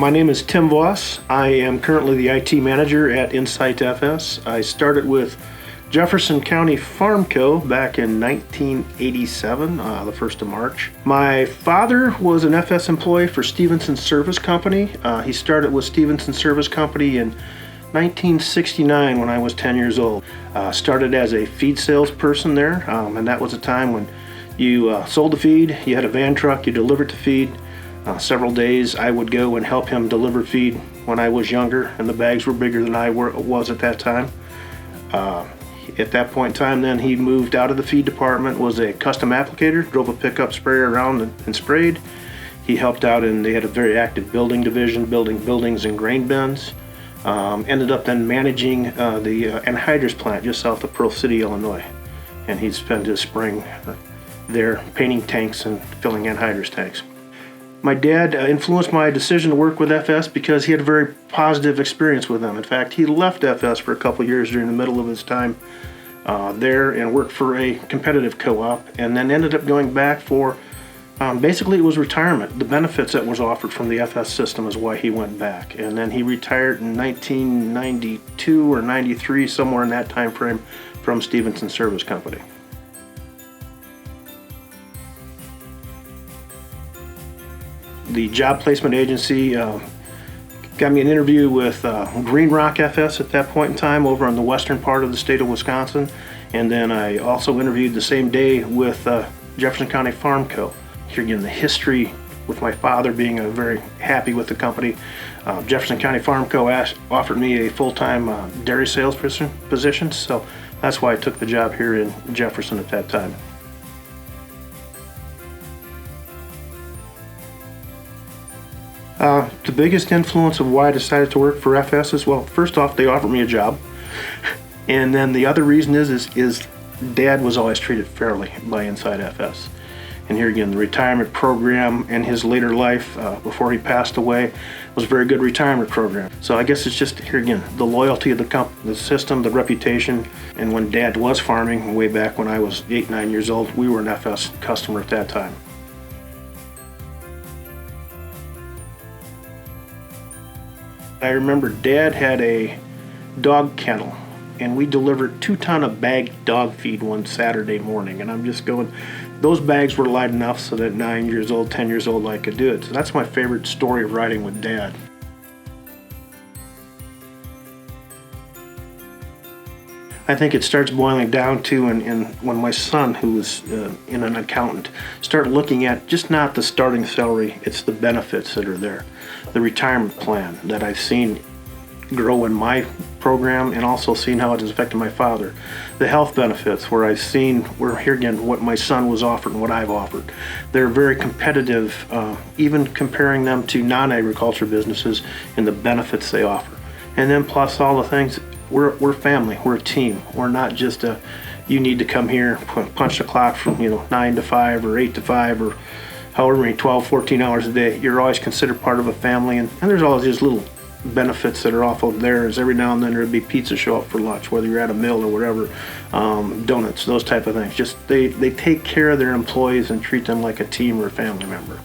My name is Tim Voss. I am currently the IT manager at Insight FS. I started with Jefferson County Farm Co. back in 1987, the 1st of March. My father was an FS employee for Stevenson Service Company. He started with Stevenson Service Company in 1969 when I was 10 years old. Started as a feed salesperson there, and that was a time when you sold the feed, you had a van truck, you delivered the feed. Several days I would go and help him deliver feed when I was younger, and the bags were bigger than I was at that time. At that point in time then, he moved out of the feed department, was a custom applicator, drove a pickup sprayer around and sprayed. He helped out they had a very active building division, building buildings and grain bins. Ended up then managing the anhydrous plant just south of Pearl City, Illinois. And he'd spend his spring there painting tanks and filling anhydrous tanks. My dad influenced my decision to work with FS because he had a very positive experience with them. In fact, he left FS for a couple years during the middle of his time there and worked for a competitive co-op, and then ended up going back for, basically it was retirement. The benefits that was offered from the FS system is why he went back. And then he retired in 1992 or 93, somewhere in that time frame, from Stevenson Service Company. The job placement agency got me an interview with Green Rock FS at that point in time over on the western part of the state of Wisconsin. And then I also interviewed the same day with Jefferson County Farm Co. Here again, the history with my father being very happy with the company. Jefferson County Farm Co. offered me a full-time dairy sales position, so that's why I took the job here in Jefferson at that time. The biggest influence of why I decided to work for FS is, well, first off, they offered me a job. And then the other reason is Dad was always treated fairly by Insight FS. And here again, the retirement program in his later life, before he passed away, was a very good retirement program. So I guess it's just, here again, the loyalty of the system, the reputation. And when Dad was farming, way back when I was 8, 9 years old, we were an FS customer at that time. I remember Dad had a dog kennel, and we delivered 2 tons of bagged dog feed one Saturday morning. And I'm just going, those bags were light enough so that 9 years old, 10 years old, I could do it. So that's my favorite story of riding with Dad. I think it starts boiling down to when my son, who was an accountant, start looking at just not the starting salary, it's the benefits that are there. The retirement plan that I've seen grow in my program, and also seen how it has affected my father. The health benefits, where I've seen, where here again, what my son was offered and what I've offered. They're very competitive, even comparing them to non-agriculture businesses and the benefits they offer. And then plus all the things, we're family, we're a team. We're not just you need to come here, punch the clock from 9 to 5 or 8 to 5 or however many, 12, 14 hours a day. You're always considered part of a family, and there's always just little benefits that are awful there. Is every now and then there'd be pizza show up for lunch, whether you're at a mill or whatever, donuts, those type of things. Just they take care of their employees and treat them like a team or a family member.